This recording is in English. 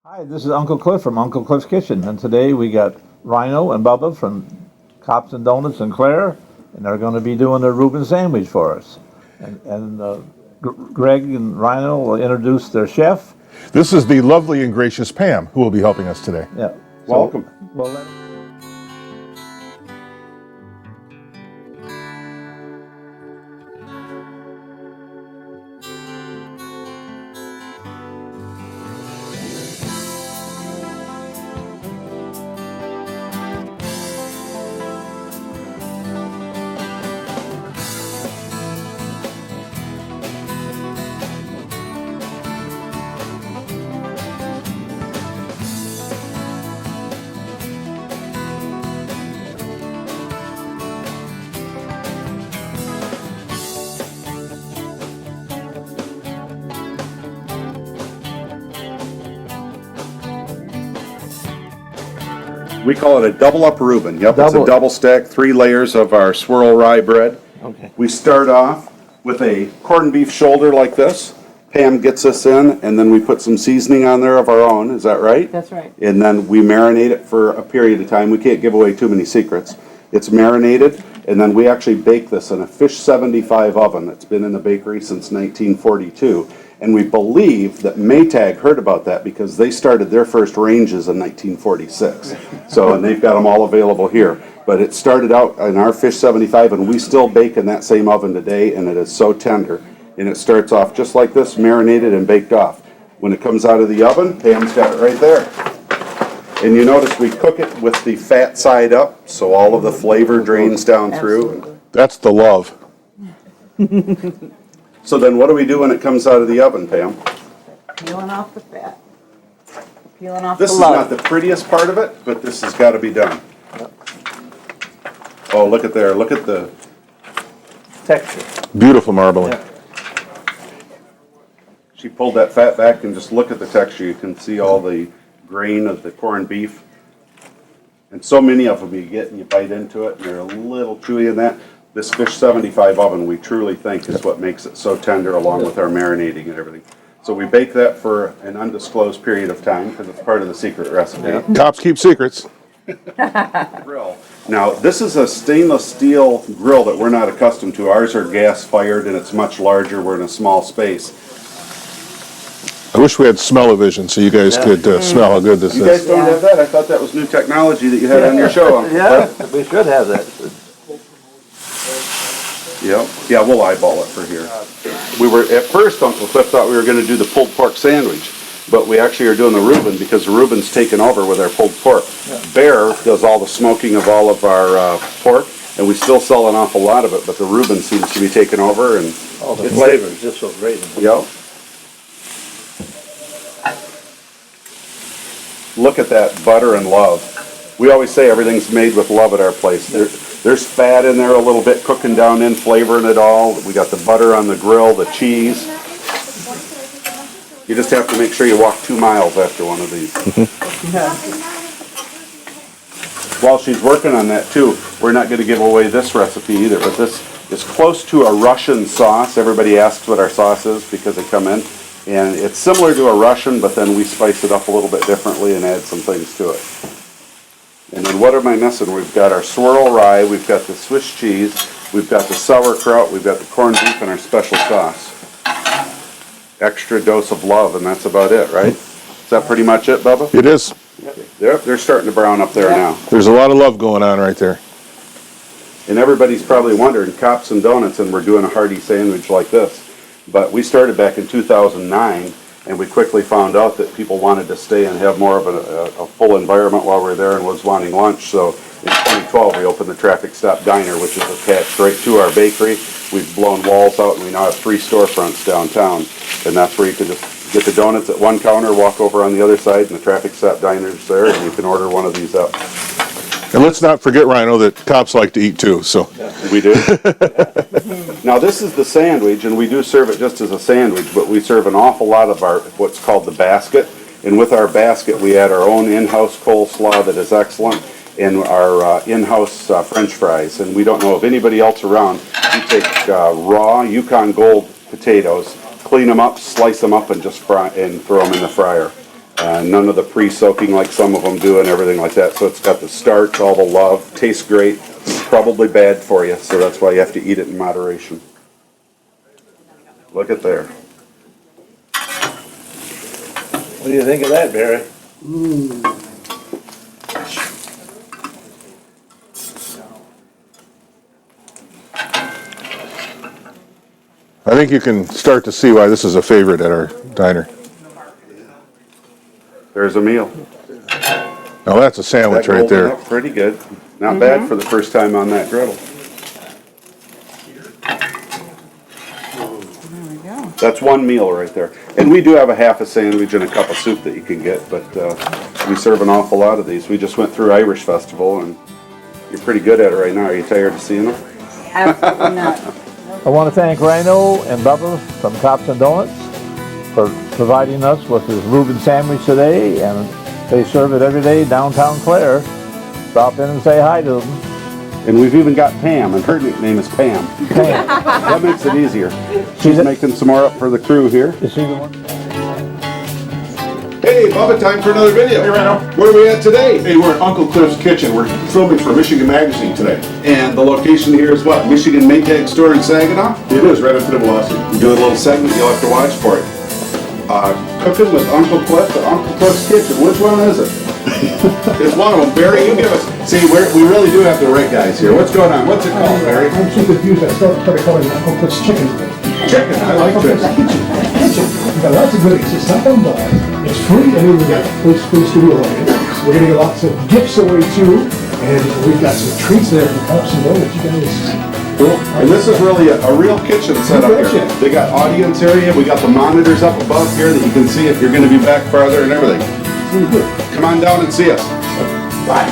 Hi, this is Uncle Cliff from Uncle Cliff's Kitchen, and today we got Rhino and Bubba from Cops and Donuts and Claire, and they're going to be doing their Reuben sandwich for us. Greg and Rhino will introduce their chef. This is the lovely and gracious Pam who will be helping us today. Yeah. Welcome. We call it a double up Reuben. Yep, it's a double stack, 3 layers of our swirl rye bread. Okay. We start off with a corned beef shoulder like this. Pam gets us in, and then we put some seasoning on there of our own. Is that right? That's right. And then we marinate it for a period of time. We can't give away too many secrets. It's marinated, and then we actually bake this in a fish 75 oven that's been in the bakery since 1942. And we believe that Maytag heard about that because they started their first ranges in 1946. So, and they've got them all available here. But it started out in our fish 75, and we still bake in that same oven today, and it is so tender. And it starts off just like this, marinated and baked off. When it comes out of the oven, Pam's got it right there. And you notice we cook it with the fat side up, so all of the flavor drains down through. That's the love. So then what do we do when it comes out of the oven, Pam? Peeling off the fat. Peeling off This the is love. not the prettiest part of it, but this has got to be done. Oh, look at there. Look at the Texture. Beautiful marbling. Yeah. She pulled that fat back, and just look at the texture. You can see all the grain of the corned beef. And so many of them you get and you bite into it, and they're a little chewy in that. This fish 75 oven, we truly think, is what makes it so tender, along with our marinating and everything. So we bake that for an undisclosed period of time because it's part of the secret recipe. Cops keep secrets. Grill. Now, this is a stainless steel grill that we're not accustomed to. Ours are gas fired, and it's much larger. We're in a small space. I wish we had smell-o-vision so you guys could smell how good this You guys is. don't have that? I thought that was new technology that you had on your show. Uncle Yeah, Cliff. we should have that. Yep. Yeah, we'll eyeball it for here. We were, at first, Uncle Cliff thought we were going to do the pulled pork sandwich, but we actually are doing the Reuben because the Reuben's taken over with our pulled pork. Bear does all the smoking of all of our pork, and we still sell an awful lot of it, but the Reuben seems to be taking over. And All the flavors just so great. yep. Look at that butter and love. We always say everything's made with love at our place. There's fat in there a little bit, cooking down in, flavoring it all. We got the butter on the grill, the cheese. You just have to make sure you walk 2 miles after one of these. While she's working on that too, we're not going to give away this recipe either, but this is close to a Russian sauce. Everybody asks what our sauce is because they come in. And it's similar to a Russian, but then we spice it up a little bit differently and add some things to it. And then what am I missing? We've got our swirl rye, we've got the Swiss cheese, we've got the sauerkraut, we've got the corned beef, and our special sauce. Extra dose of love, and that's about it, right? Is that pretty much it, Bubba? It is. They're starting to brown up there now. There's a lot of love going on right there. And everybody's probably wondering, Cops and Donuts, and we're doing a hearty sandwich like this. But we started back in 2009, and we quickly found out that people wanted to stay and have more of a full environment while we're there and was wanting lunch. So in 2012, we opened the Traffic Stop Diner, which is attached right to our bakery. We've blown walls out, and we now have 3 storefronts downtown. And that's where you can just get the donuts at one counter, walk over on the other side, and the Traffic Stop Diner's there, and you can order one of these up. And let's not forget, Rhino, that cops like to eat too. So We do. Now this is the sandwich, and we do serve it just as a sandwich, but we serve an awful lot of our what's called the basket. And with our basket, we add our own in-house coleslaw that is excellent, and our in-house French fries. And we don't know of anybody else around. We take raw Yukon Gold potatoes, clean them up, slice them up, and just fry and throw them in the fryer. None of the pre-soaking like some of them do and everything like that. So it's got the starch, all the love, tastes great. Probably bad for you, so that's why you have to eat it in moderation. Look at there. What do you think of that, Barry? I think you can start to see why this is a favorite at our diner. There's a meal. Now that's a sandwich That right golden there. up pretty good. Not bad for the first time on that griddle. There we go. That's one meal right there. And we do have a half a sandwich and a cup of soup that you can get, but we serve an awful lot of these. We just went through Irish Festival and you're pretty good at it right now. Are you tired of seeing them? Absolutely not. I want to thank Rhino and Bubba from Cops and Donuts for providing us with this Reuben sandwich today, and they serve it every day downtown Clare. Stop in and say hi to them. And we've even got Pam, and her nickname is Pam. Pam, That makes it easier. See She's that- making some more up for the crew here. you see the one? Hey, Bubba, time for another video. Hey, Rhino. Where are we at today? Hey, we're at Uncle Cliff's Kitchen. We're filming for Michigan Magazine today. And the location here is what? Michigan Maytag Store in Saginaw? It is right up to the velocity. We're doing a little segment you'll have to watch for it. Cooking with Uncle Cliff at Uncle Cliff's Kitchen. Which one is it? It's one of them. Barry, you give us. See, we really do have the right guys here. What's going on? What's it called, Barry? I'm so confused, I started calling it Uncle Cliff's Chicken. Chicken. I like Uncle this. Cliff's Kitchen. We got lots of goodies. It's not on buy. It's free, and then we got for the studio audience. We're gonna get lots of gifts away too, and we've got some treats there from Cops and Donuts. You guys. Cool. And this is really a real kitchen setup Real here. kitchen. They got audience area. We got the monitors up above here that you can see if you're going to be back farther and everything. Really good. Come on down and see us. Bye.